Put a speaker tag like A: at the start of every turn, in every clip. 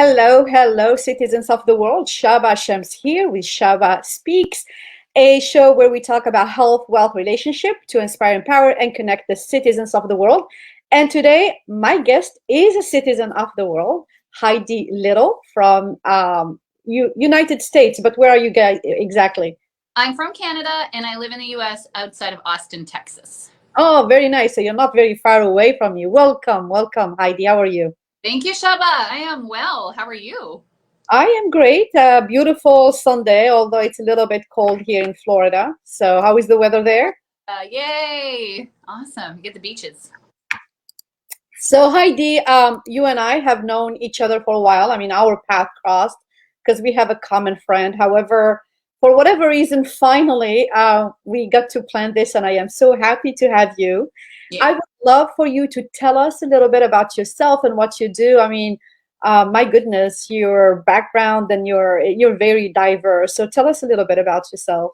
A: Hello, hello, citizens of the world. Shaba Shams here with Shaba Speaks, a show where we talk about health, wealth, relationship to inspire, empower, and connect the citizens of the world. And today, my guest is a citizen of the world, Heidi Little from United States. But where are you guys exactly?
B: I'm from Canada and I live in the US outside of Austin, Texas.
A: Oh, very nice. So you're not very far away from you. Welcome, welcome, Heidi. How are you?
B: Thank you, Shaba. I am well. How are you?
A: I am great. Beautiful Sunday, although it's a little bit cold here in Florida. So, how is the weather there?
B: Yay. Awesome. You get the beaches.
A: So, Heidi, you and I have known each other for a while. I mean, our path crossed because we have a common friend. However, for whatever reason, finally, we got to plan this, and I am so happy to have you.
B: Yeah.
A: I would love for you to tell us a little bit about yourself and what you do. I mean, my goodness, your background and you're very diverse. So tell us a little bit about yourself.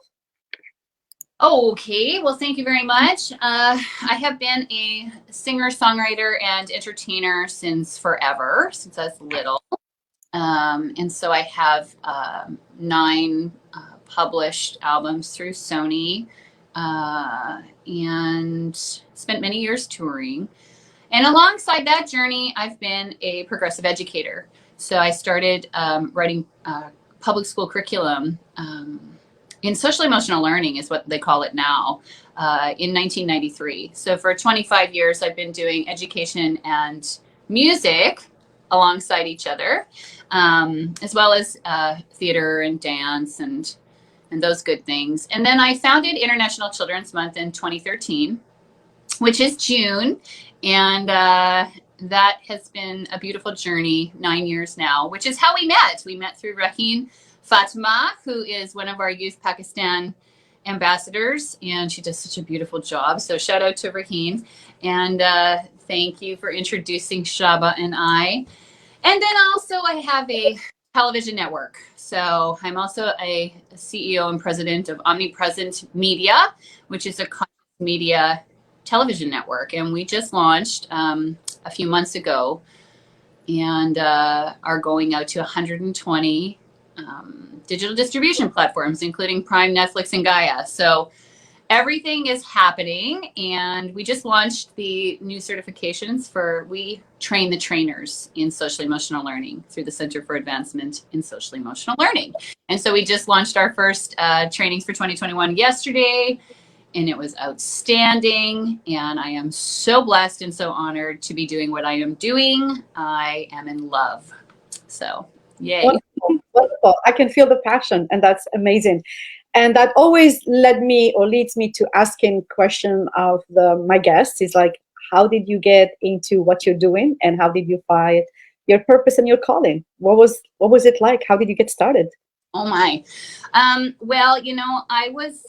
B: Okay. Well, thank you very much. I have been a singer, songwriter, and entertainer since forever, since I was little. And so I have nine published albums through Sony and spent many years touring. And alongside that journey, I've been a progressive educator. So I started writing public school curriculum in social emotional learning, is what they call it now, in 1993. So for 25 years, I've been doing education and music alongside each other, as well as theater and dance and those good things. And then I founded International Children's Month in 2013, which is June. And that has been a beautiful journey, 9 years now, which is how we met. We met through Raheen Fatima, who is one of our Youth Pakistan ambassadors, and she does such a beautiful job. So shout out to Raheen. And thank you for introducing Shaba and I. And then also I have a television network. So I'm also a CEO and president of Omnipresent Media, which is a media television network. And we just launched a few months ago and are going out to 120 digital distribution platforms, including Prime, Netflix, and Gaia. So everything is happening, and we just launched the new certifications we train the trainers in social emotional learning through the Center for Advancement in Social Emotional Learning. And so we just launched our first trainings for 2021 yesterday, and it was outstanding. And I am so blessed and so honored to be doing what I am doing. I am in love. So, yay.
A: Wonderful, wonderful. I can feel the passion, and that's amazing. And that always leads me to asking question of my guests is like, how did you get into what you're doing, and how did you find your purpose and your calling? What was it like? How did you get started?
B: Oh my. Well, I was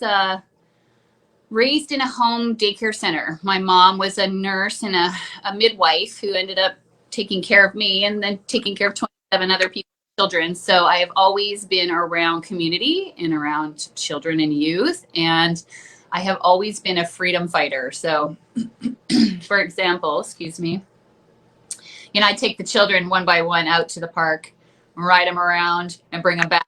B: raised in a home daycare center. My mom was a nurse and a midwife who ended up taking care of me and then taking care of 27 other people. Children. So I have always been around community and around children and youth. And I have always been a freedom fighter. So, for example, excuse me, I take the children one by one out to the park, ride them around, and bring them back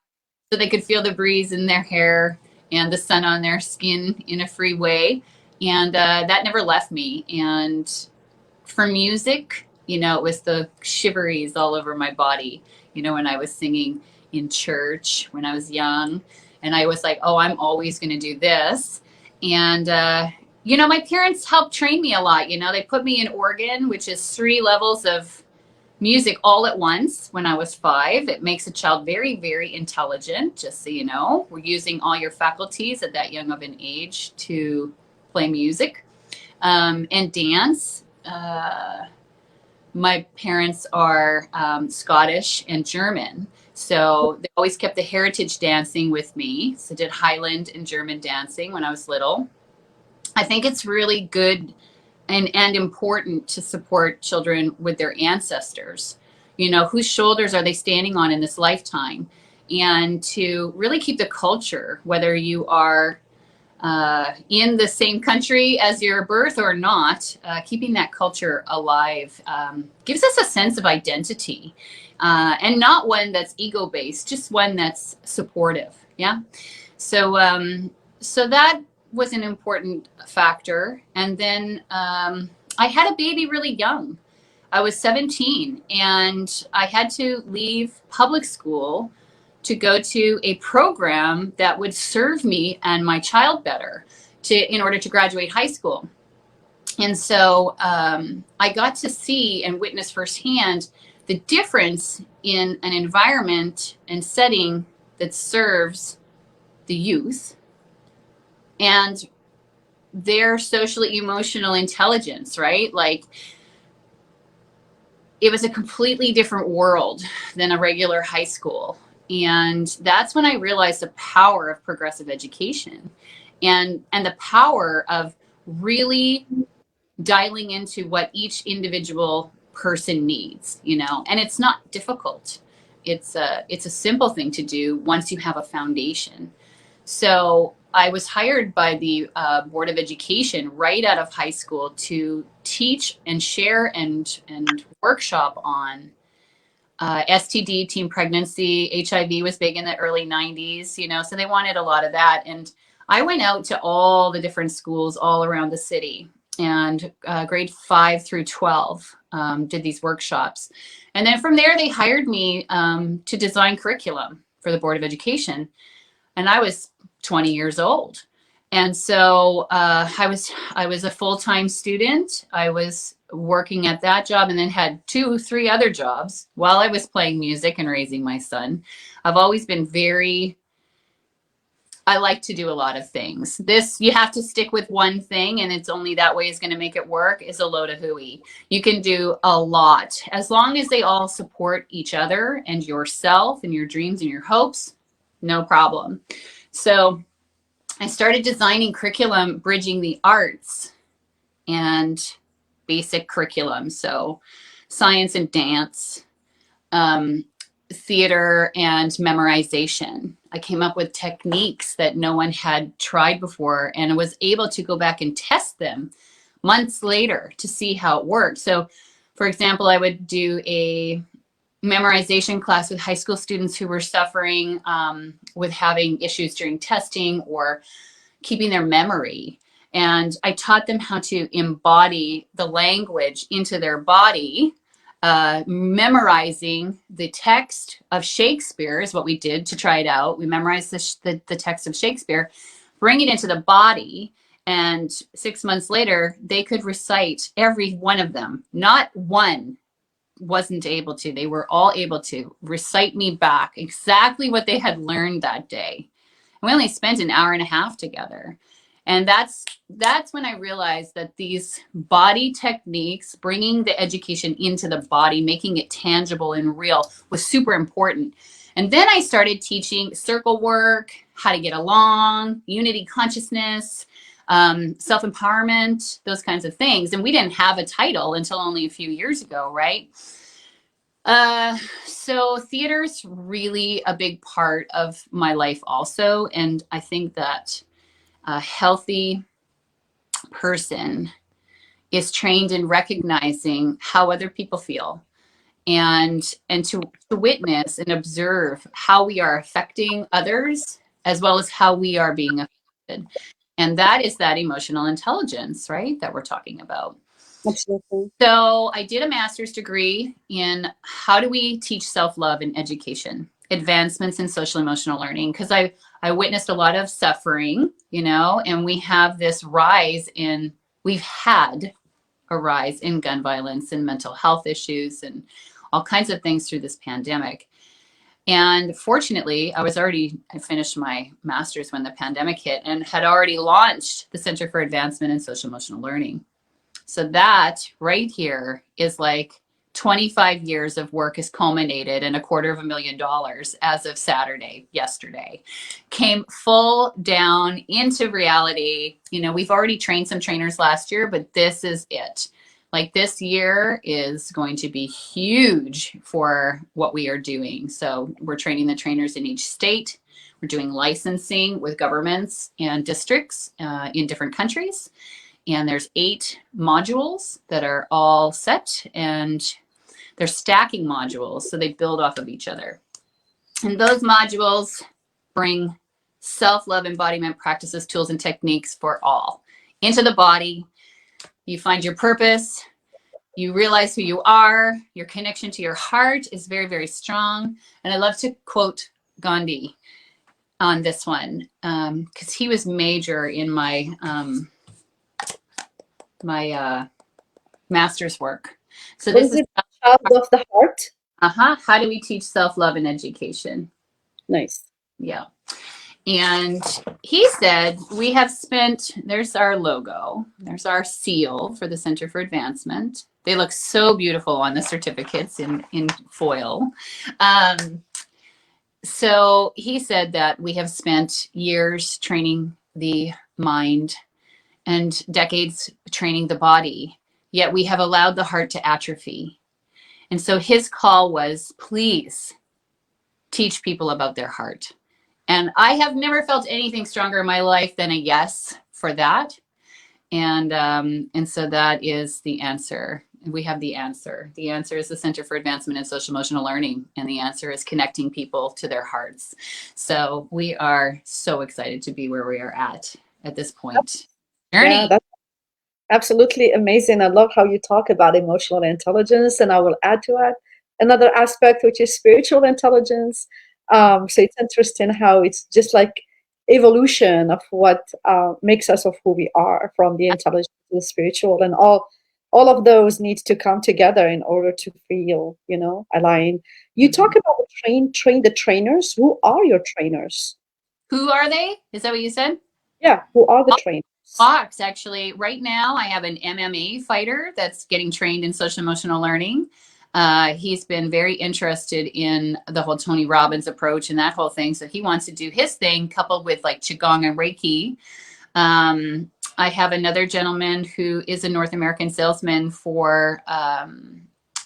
B: so they could feel the breeze in their hair and the sun on their skin in a free way. And that never left me. And for music, it was the shiveries all over my body, when I was singing in church when I was young. And I was like, oh, I'm always going to do this. And, my parents helped train me a lot. They put me in organ, which is 3 levels of music all at once when I was 5. It makes a child very, very intelligent, just so you know. We're using all your faculties at that young of an age to play music and dance. My parents are Scottish and German. So they always kept the heritage dancing with me. So did Highland and German dancing when I was little. I think it's really good and important to support children with their ancestors. Whose shoulders are they standing on in this lifetime? And to really keep the culture, whether you are in the same country as your birth or not, keeping that culture alive gives us a sense of identity, and not one that's ego based, just one that's supportive. Yeah. So, so that was an important factor. And then I had a baby really young. I was 17 and I had to leave public school to go to a program that would serve me and my child better in order to graduate high school. And so I got to see and witness firsthand the difference in an environment and setting that serves the youth and their socially emotional intelligence, right? Like, it was a completely different world than a regular high school. And that's when I realized the power of progressive education and the power of really dialing into what each individual person needs, you know. And it's not difficult. It's a simple thing to do once you have a foundation. So I was hired by the Board of Education right out of high school to teach and share and workshop on STD, teen pregnancy. HIV was big in the early 90s, you know, so they wanted a lot of that. And I went out to all the different schools all around the city, and grade 5 through 12 did these workshops. And then from there, they hired me to design curriculum for the Board of Education. And I was 20 years old. And so I was a full-time student. I was working at that job and then had 3 other jobs while I was playing music and raising my son. I've always been I like to do a lot of things. This, you have to stick with one thing and it's only that way is going to make it work, is a load of hooey. You can do a lot as long as they all support each other and yourself and your dreams and your hopes, no problem. So I started designing curriculum bridging the arts and basic curriculum. So science and dance, theater and memorization. I came up with techniques that no one had tried before and was able to go back and test them months later to see how it worked. So, for example, I would do a memorization class with high school students who were suffering with having issues during testing or keeping their memory. And I taught them how to embody the language into their body. Memorizing the text of Shakespeare is what we did to try it out. We memorized the text of Shakespeare, bring it into the body, and 6 months later, they could recite every one of them. Not one wasn't able to. They were all able to recite me back exactly what they had learned that day. And we only spent an hour and a half together. And that's when I realized that these body techniques, bringing the education into the body, making it tangible and real, was super important. And then I started teaching circle work, how to get along, unity consciousness, self-empowerment, those kinds of things. And we didn't have a title until only a few years ago, right? So theater's really a big part of my life also. And I think that a healthy person is trained in recognizing how other people feel and to witness and observe how we are affecting others as well as how we are being affected. And that is that emotional intelligence, right, that we're talking about.
A: Absolutely.
B: So I did a master's degree in how do we teach self-love in education, advancements in social emotional learning, because I witnessed a lot of suffering, you know, and we've had a rise in gun violence and mental health issues and all kinds of things through this pandemic. And fortunately, I finished my master's when the pandemic hit and had already launched the Center for Advancement in Social Emotional Learning. So that right here is like 25 years of work has culminated in $250,000 as of yesterday. Came full down into reality. You know, we've already trained some trainers last year, but this is it. Like, this year is going to be huge for what we are doing. So we're training the trainers in each state. We're doing licensing with governments and districts in different countries. And there's 8 modules that are all set, and they're stacking modules, so they build off of each other. And those modules bring self-love embodiment practices, tools, and techniques for all into the body. You find your purpose. You realize who you are. Your connection to your heart is very, very strong. And I love to quote Gandhi on this one, because he was major in my master's work. So
A: What
B: this
A: is
B: is
A: it? Child of the heart.
B: how do we teach self-love in education?
A: Nice.
B: Yeah. And he said, we have spent, there's our logo, there's our seal for the Center for Advancement. They look so beautiful on the certificates in foil. So he said that we have spent years training the mind and decades training the body, yet we have allowed the heart to atrophy. And so his call was, please teach people about their heart. And I have never felt anything stronger in my life than a yes for that. And so that is the answer. We have the answer. The answer is the Center for Advancement in Social Emotional Learning. And the answer is connecting people to their hearts. So we are so excited to be where we are at this point. Journey.
A: Yeah, that's absolutely amazing. I love how you talk about emotional intelligence, and I will add to it another aspect, which is spiritual intelligence. So it's interesting how it's just like evolution of what makes us of who we are, from the intelligence to the spiritual, and all of those need to come together in order to feel, aligned. You talk about train the trainers. Who are your trainers?
B: Who are they? Is that what you said?
A: Yeah, who are the trainers?
B: Fox, actually, right now I have an MMA fighter that's getting trained in social emotional learning. He's been very interested in the whole Tony Robbins approach and that whole thing. So he wants to do his thing coupled with like Qigong and Reiki. I have another gentleman who is a North American salesman for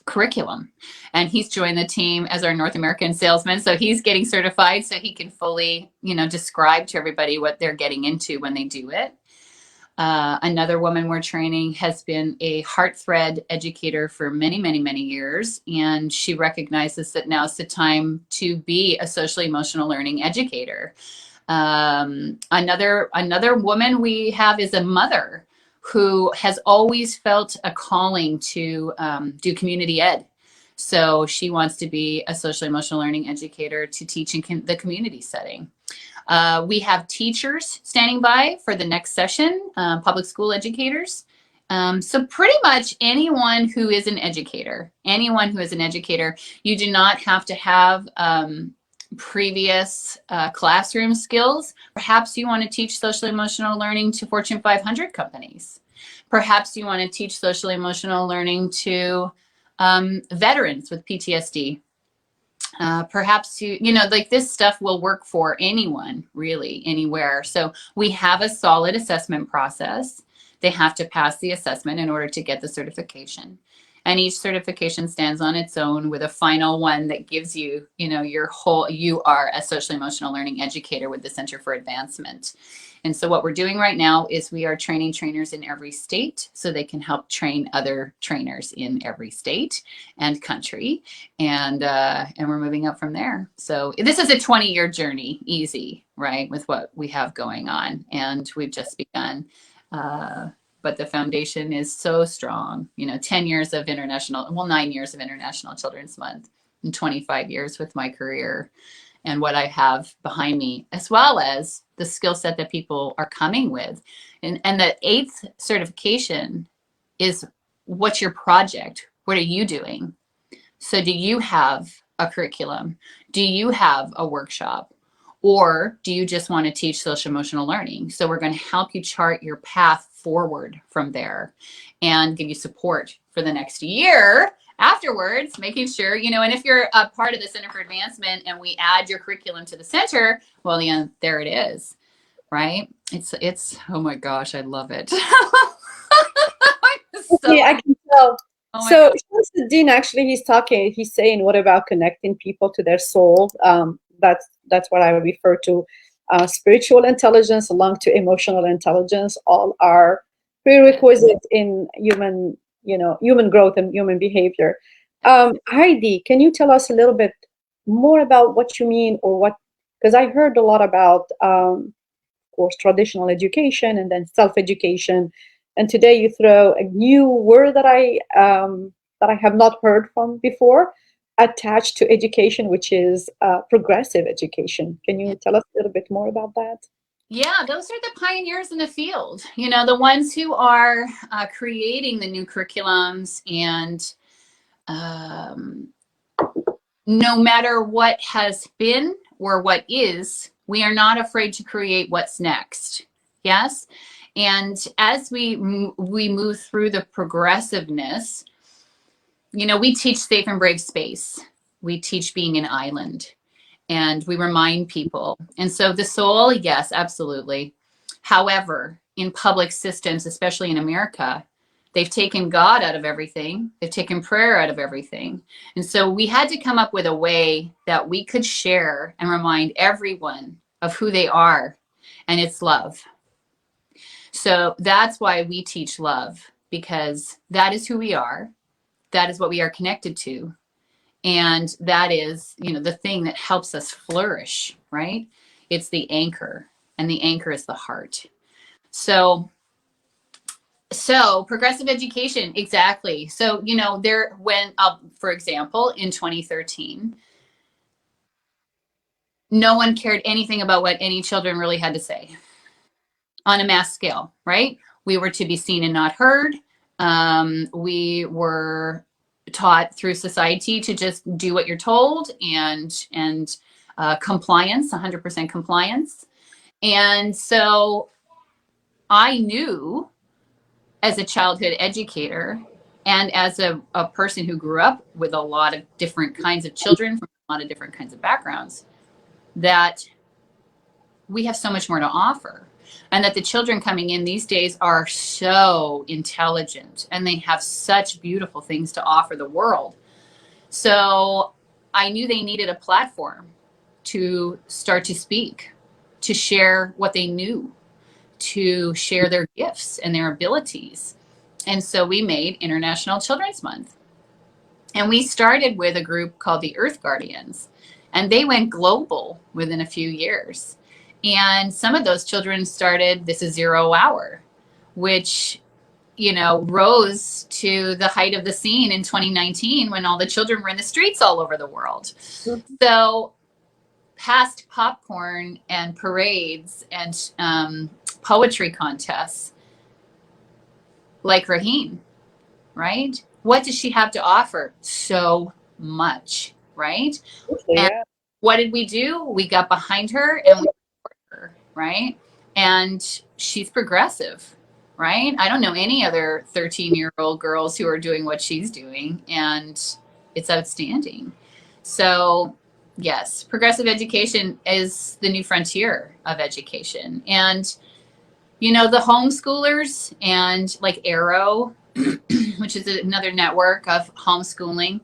B: curriculum, and he's joined the team as our North American salesman. So he's getting certified so he can fully, describe to everybody what they're getting into when they do it. Another woman we're training has been a heart thread educator for many, many, many years. And she recognizes that now's the time to be a social emotional learning educator. Another woman we have is a mother who has always felt a calling to do community ed. So she wants to be a social emotional learning educator to teach in the community setting. We have teachers standing by for the next session, public school educators. So pretty much anyone who is an educator, you do not have to have previous classroom skills. Perhaps you want to teach social emotional learning to Fortune 500 companies. Perhaps you want to teach social emotional learning to veterans with PTSD. Perhaps like this stuff will work for anyone, really, anywhere. So we have a solid assessment process. They have to pass the assessment in order to get the certification. And each certification stands on its own with a final one that gives you, you are a social emotional learning educator with the Center for Advancement. And so what we're doing right now is we are training trainers in every state so they can help train other trainers in every state and country. And we're moving up from there. So this is a 20-year journey, easy, right, with what we have going on. And we've just begun. But the foundation is so strong, 9 years of International Children's Month, and 25 years with my career and what I have behind me, as well as the skill set that people are coming with. And the 8th certification is, what's your project? What are you doing? So do you have a curriculum? Do you have a workshop? Or do you just want to teach social emotional learning? So we're going to help you chart your path forward from there and give you support for the next year afterwards, making sure, and if you're a part of the Center for Advancement and we add your curriculum to the center, well, there it is, right? It's oh my gosh, I love it.
A: Okay, I can tell.
B: Oh my
A: So
B: gosh.
A: Dean, actually, he's saying, what about connecting people to their soul? That's That's what I refer to. Spiritual intelligence along to emotional intelligence, all are prerequisites in human growth and human behavior. Heidi, can you tell us a little bit more about what you mean, or what, because I heard a lot about, of course, traditional education and then self-education, and today you throw a new word that I have not heard from before, attached to education, which is progressive education. Can you tell us a little bit more about that?
B: Yeah, those are the pioneers in the field, the ones who are creating the new curriculums. And um, no matter what has been or what is, we are not afraid to create what's next. Yes. And as we move through the progressiveness, we teach safe and brave space. We teach being an island, and we remind people. And so the soul, yes, absolutely. However, in public systems, especially in America, they've taken God out of everything. They've taken prayer out of everything. And so we had to come up with a way that we could share and remind everyone of who they are, and it's love. So that's why we teach love, because that is who we are. That is what we are connected to. And that is, the thing that helps us flourish, right? It's the anchor, and the anchor is the heart. So progressive education, exactly. So, there, when, for example, in 2013, no one cared anything about what any children really had to say on a mass scale, right? We were to be seen and not heard. We were taught through society to just do what you're told, and compliance, 100% compliance. And so I knew, as a childhood educator and as a person who grew up with a lot of different kinds of children from a lot of different kinds of backgrounds, that we have so much more to offer, and that the children coming in these days are so intelligent, and they have such beautiful things to offer the world. So I knew they needed a platform to start to speak, to share what they knew, to share their gifts and their abilities. And so we made International Children's Month. And we started with a group called the Earth Guardians, and they went global within a few years. And some of those children started This Is Zero Hour, which, rose to the height of the scene in 2019 when all the children were in the streets all over the world. So past popcorn and parades and poetry contests, like Raheen, right? What does she have to offer? So much, right? And
A: Yeah.
B: what did we do? We got behind her and we supported her, right? And she's progressive, right? I don't know any other 13-year-old girls who are doing what she's doing, and it's outstanding. So, yes, progressive education is the new frontier of education. And the homeschoolers, and like Arrow, which is another network of homeschooling,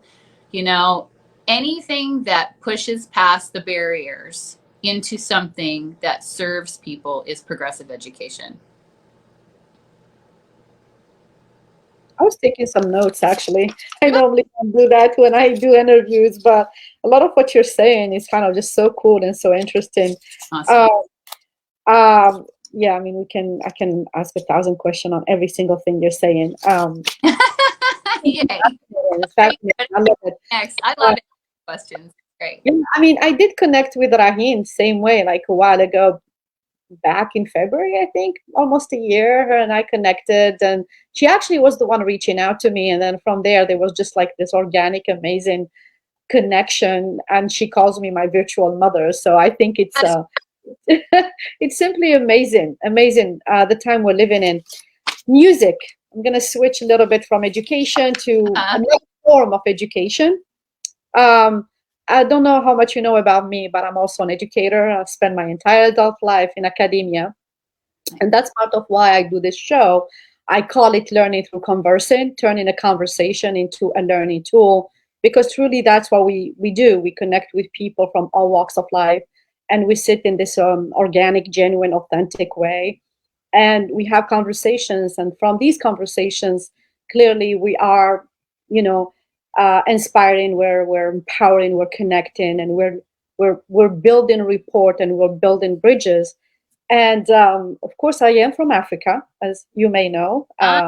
B: you know, anything that pushes past the barriers into something that serves people is progressive education.
A: I was taking some notes actually. I normally don't do that when I do interviews, but a lot of what you're saying is kind of just so cool and so interesting.
B: Awesome.
A: Uh, yeah, I mean, I can ask 1,000 questions on every single thing you're saying.
B: Yay.
A: It's fascinating. I love it.
B: Next. I
A: Uh,
B: love questions. Great.
A: yeah, I mean, I did connect with Raheen same way, like a while ago, back in February, I think, almost a year. Her and I connected, and she actually was the one reaching out to me. And then from there was just like this organic, amazing connection. And she calls me my virtual mother. So I think it's it's simply amazing, amazing the time we're living in. Music. I'm gonna switch a little bit from education to another form of education. Um, I don't know how much you know about me, but I'm also an educator. I've spent my entire adult life in academia, and that's part of why I do this show. I call it learning through conversing, turning a conversation into a learning tool, because truly that's what we do. We connect with people from all walks of life, and we sit in this organic, genuine, authentic way, and we have conversations. And from these conversations, clearly we are, inspiring, we're empowering, we're connecting, and we're building rapport, and we're building bridges. And of course, I am from Africa, as you may know.
B: Uh,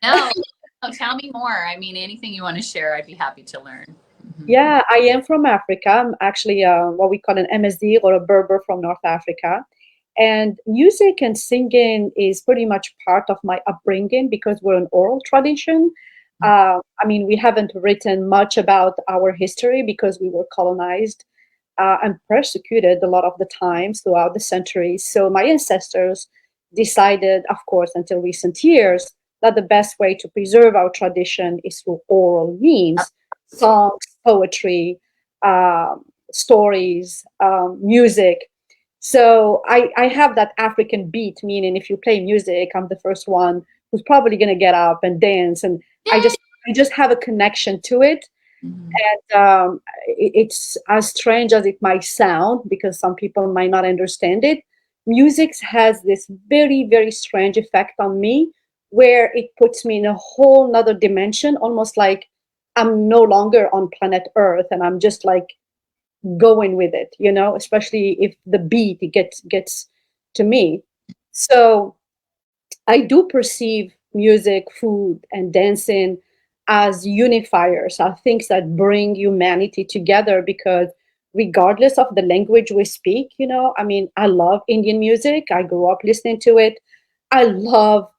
B: no, no, tell me more. I mean, anything you want to share, I'd be happy to learn. Mhm.
A: Yeah, I am from Africa. I'm actually what we call an MSD, or a Berber from North Africa. And music and singing is pretty much part of my upbringing because we're an oral tradition. I mean, we haven't written much about our history because we were colonized and persecuted a lot of the times throughout the centuries. So my ancestors decided, of course, until recent years, that the best way to preserve our tradition is through oral means: songs, poetry, stories, music. So I have that African beat, meaning if you play music, I'm the first one who's probably going to get up and dance, and I
B: Yay!
A: just I just have a connection to it.
B: Mhm.
A: And it's as strange as it might sound, because some people might not understand it. Music has this very, very strange effect on me, where it puts me in a whole nother dimension, almost like I'm no longer on planet Earth, and I'm just like going with it, especially if the beat gets to me. So I do perceive music, food, and dancing as unifiers, are things that bring humanity together, because regardless of the language we speak, I mean, I love Indian music. I grew up listening to it. I love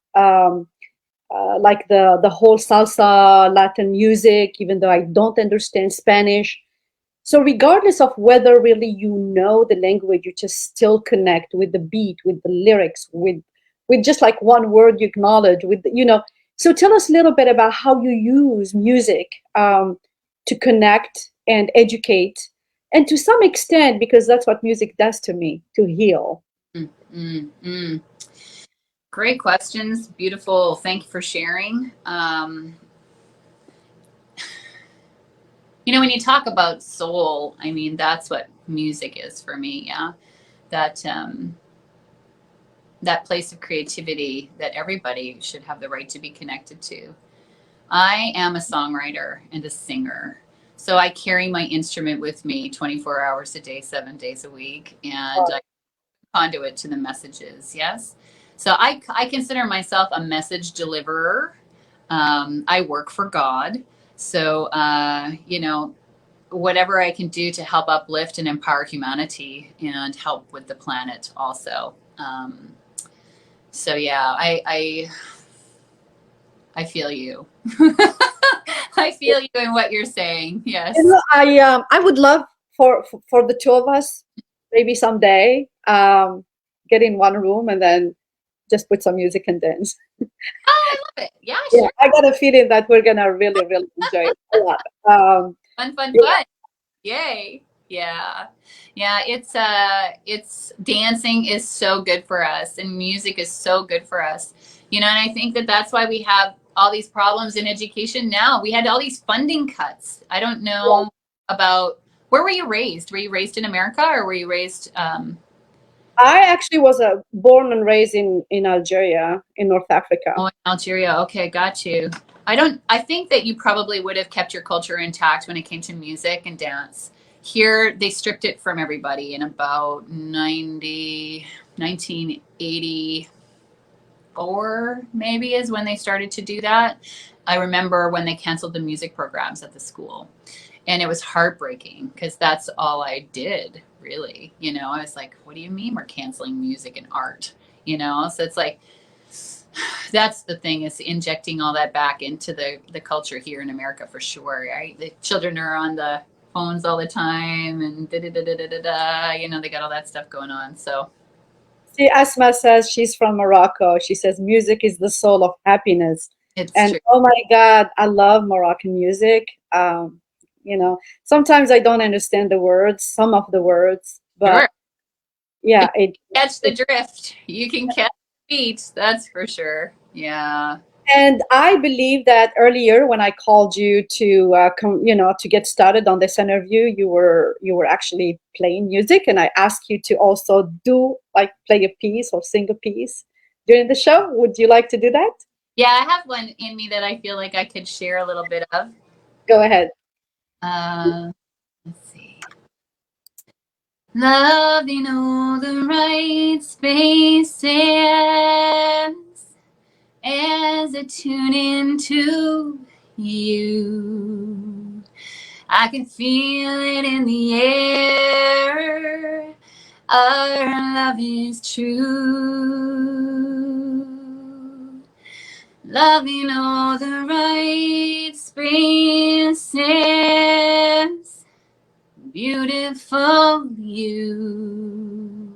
A: like the whole salsa Latin music, even though I don't understand Spanish. So regardless of whether really you know the language, you just still connect with the beat, with the lyrics, with just like one word you acknowledge with. So tell us a little bit about how you use music to connect and educate, and to some extent, because that's what music does to me, to heal.
B: Mm, mm, mm. Great questions. Beautiful. Thank you for sharing. When you talk about soul, I mean, that's what music is for me. Yeah. That, that place of creativity that everybody should have the right to be connected to. I am a songwriter and a singer. So I carry my instrument with me 24 hours a day, 7 days a week, and I conduit to the messages. Yes. So I consider myself a message deliverer. I work for God. So, whatever I can do to help uplift and empower humanity and help with the planet also. So yeah, I feel you. I feel you in what you're saying. Yes.
A: I would love for the two of us, maybe someday, get in one room and then just put some music and dance.
B: Oh, I love it. Yeah,
A: Yeah,
B: sure.
A: I got a feeling that we're gonna really, really enjoy it a lot.
B: Fun, fun,
A: Yeah,
B: fun. Yay. Yeah. Yeah, it's dancing is so good for us and music is so good for us. And I think that that's why we have all these problems in education now. We had all these funding cuts. I don't
A: yeah.
B: know about where were you raised? Were you raised in America or were you raised
A: I actually was born and raised in Algeria, in North Africa.
B: oh, in Algeria? Okay, got you. I think that you probably would have kept your culture intact when it came to music and dance. Here, they stripped it from everybody in about 1984, maybe is when they started to do that. I remember when they canceled the music programs at the school. And it was heartbreaking because that's all I did, really. I was like, what do you mean we're canceling music and art? So it's like, that's the thing is injecting all that back into the culture here in America for sure, right? The children are on the phones all the time and da da da da da da da. They got all that stuff going on. So
A: See, Asma says she's from Morocco. She says music is the soul of happiness.
B: it's
A: And
B: true.
A: oh my God, I love Moroccan music. Sometimes I don't understand the words, some of the words,
B: Sure.
A: but
B: But
A: yeah,
B: you catch the drift. You can catch the beat. That's for sure. Yeah.
A: And I believe that earlier when I called you to, to get started on this interview, you were actually playing music, and I asked you to also do like play a piece or sing a piece during the show. Would you like to do that?
B: Yeah, I have one in me that I feel like I could share a little bit of.
A: Go ahead.
B: Let's see. Love in all the right spaces as I tune into you. I can feel it in the air. Our love is true. Love in all the right spaces. Beautiful you.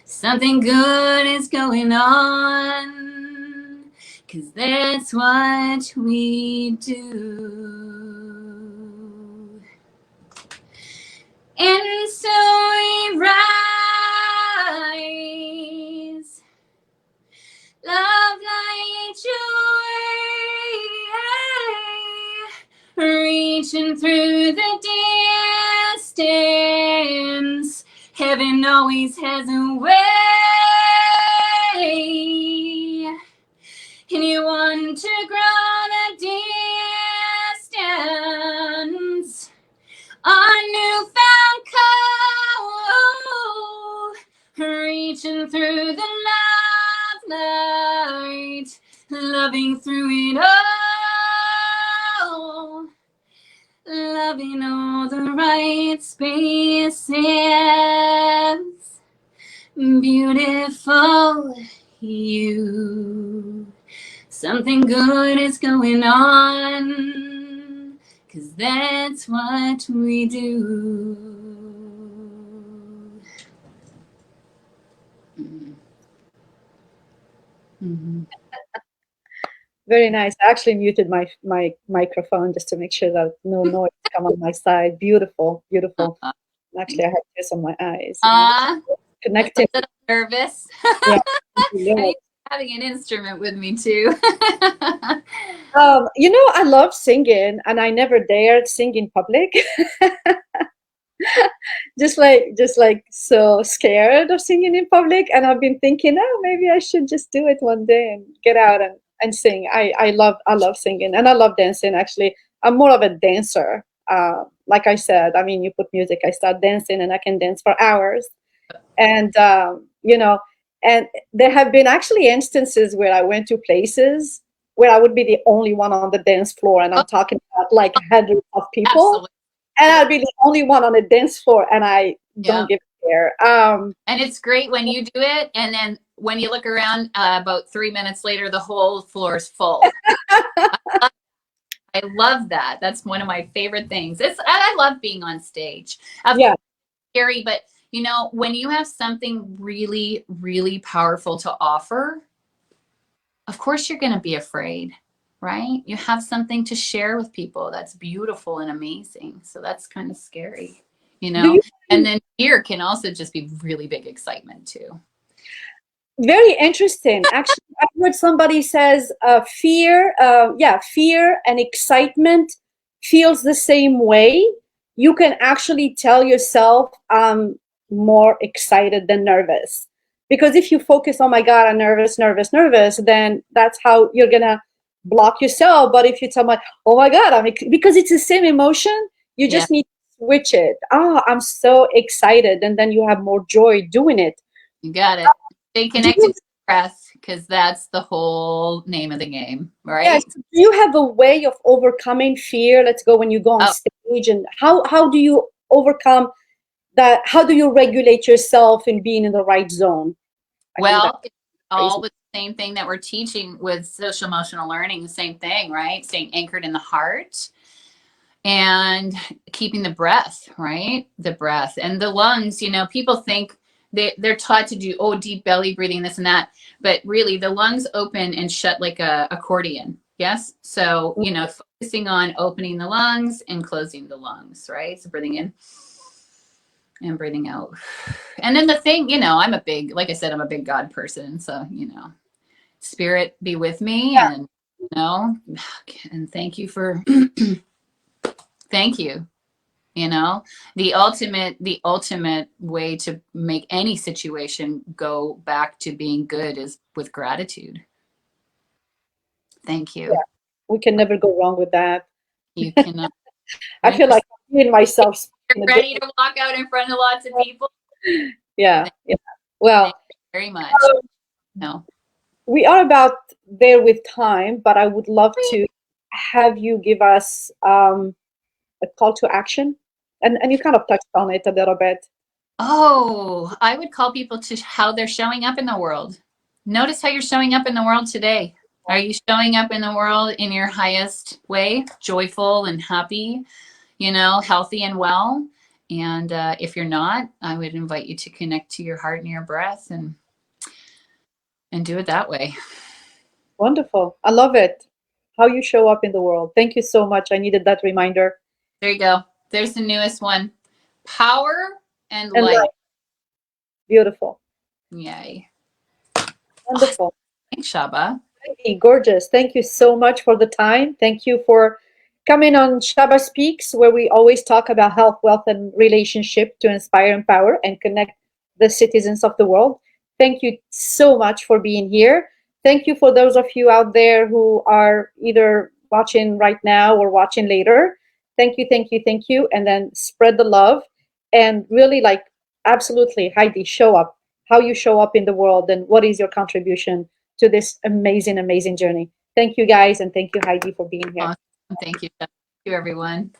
B: Something good is going on, 'cause that's what we do. And so we rise, love like joy, reaching through the distance. Heaven always has a way, and you want to grow the distance. A newfound call, reaching through the love light, loving through it all, loving all the right spaces. Beautiful you. Something good is going on, 'cause that's what we do. Mm-hmm.
A: Very nice. I actually muted my microphone just to make sure that no noise come on my side. Beautiful, beautiful. Actually, I have tears on my eyes.
B: I'm a
A: Connecting.
B: little nervous.
A: Yeah.
B: I need having an instrument with me too.
A: I love singing, and I never dared sing in public. just like so scared of singing in public, and I've been thinking, oh, maybe I should just do it one day and get out and sing. I love singing, and I love dancing. Actually, I'm more of a dancer. Like I said, I mean, you put music, I start dancing, and I can dance for hours. And and there have been actually instances where I went to places where I would be the only one on the dance floor, and I'm talking about like hundreds of people,
B: Absolutely.
A: and I'd be the only one on the dance floor, and I don't give a care.
B: And it's great when you do it, and then when you look around, about 3 minutes later, the whole floor is full. I love that. That's one of my favorite things. I love being on stage.
A: Yeah.
B: Scary, but when you have something really, really powerful to offer, of course you're going to be afraid, right? You have something to share with people that's beautiful and amazing. So that's kind of scary, and then fear can also just be really big excitement too.
A: Very interesting. Actually, I heard somebody says fear and excitement feels the same way. You can actually tell yourself I'm more excited than nervous. Because if you focus, oh my God, I'm nervous, nervous, nervous, then that's how you're gonna block yourself. But if you tell me, oh my God, because it's the same emotion, you just need to switch it. I'm so excited, and then you have more joy doing it.
B: You got it. Stay connected to the breath, because that's the whole name of the game, right?
A: Yes. Do you have a way of overcoming fear? Let's go when you go on stage, and how do you overcome that? How do you regulate yourself in being in the right zone?
B: Well, it's all the same thing that we're teaching with social emotional learning, the same thing, right? Staying anchored in the heart and keeping the breath, right? The breath and the lungs. People think they're taught to do deep belly breathing, this and that, but really the lungs open and shut like a accordion. Yes. So focusing on opening the lungs and closing the lungs, right? So breathing in and breathing out. And then the thing, I'm a big, like I said, I'm a big God person. So spirit be with me,
A: Yeah.
B: and and thank you for thank you. The ultimate way to make any situation go back to being good is with gratitude. Thank you.
A: Yeah. We can never go wrong with that.
B: You cannot.
A: I feel like I'm hearing myself speak
B: You're
A: in a
B: ready
A: different.
B: to walk out in front of lots of people.
A: Yeah.
B: Thank,
A: Yeah. Well,
B: thank you very much. No.
A: we are about there with time, but I would love to have you give us a call to action. And you kind of touched on it a little bit.
B: Oh, I would call people to how they're showing up in the world. Notice how you're showing up in the world today. Are you showing up in the world in your highest way, joyful and happy, healthy and well? And if you're not, I would invite you to connect to your heart and your breath and do it that way.
A: Wonderful. I love it. How you show up in the world. Thank you so much. I needed that reminder.
B: There you go. There's the newest one. Power and
A: And
B: light.
A: beautiful.
B: Yay. Awesome.
A: Wonderful.
B: Thanks, Shaba.
A: Heidi, gorgeous. Thank you so much for the time. Thank you for coming on Shaba Speaks, where we always talk about health, wealth, and relationship to inspire, empower, and connect the citizens of the world. Thank you so much for being here. Thank you for those of you out there who are either watching right now or watching later. Thank you, thank you, thank you. And then spread the love and really absolutely, Heidi, show up, how you show up in the world and what is your contribution to this amazing, amazing journey. Thank you guys, and thank you, Heidi, for being here.
B: Awesome. Thank you. Thank you, everyone.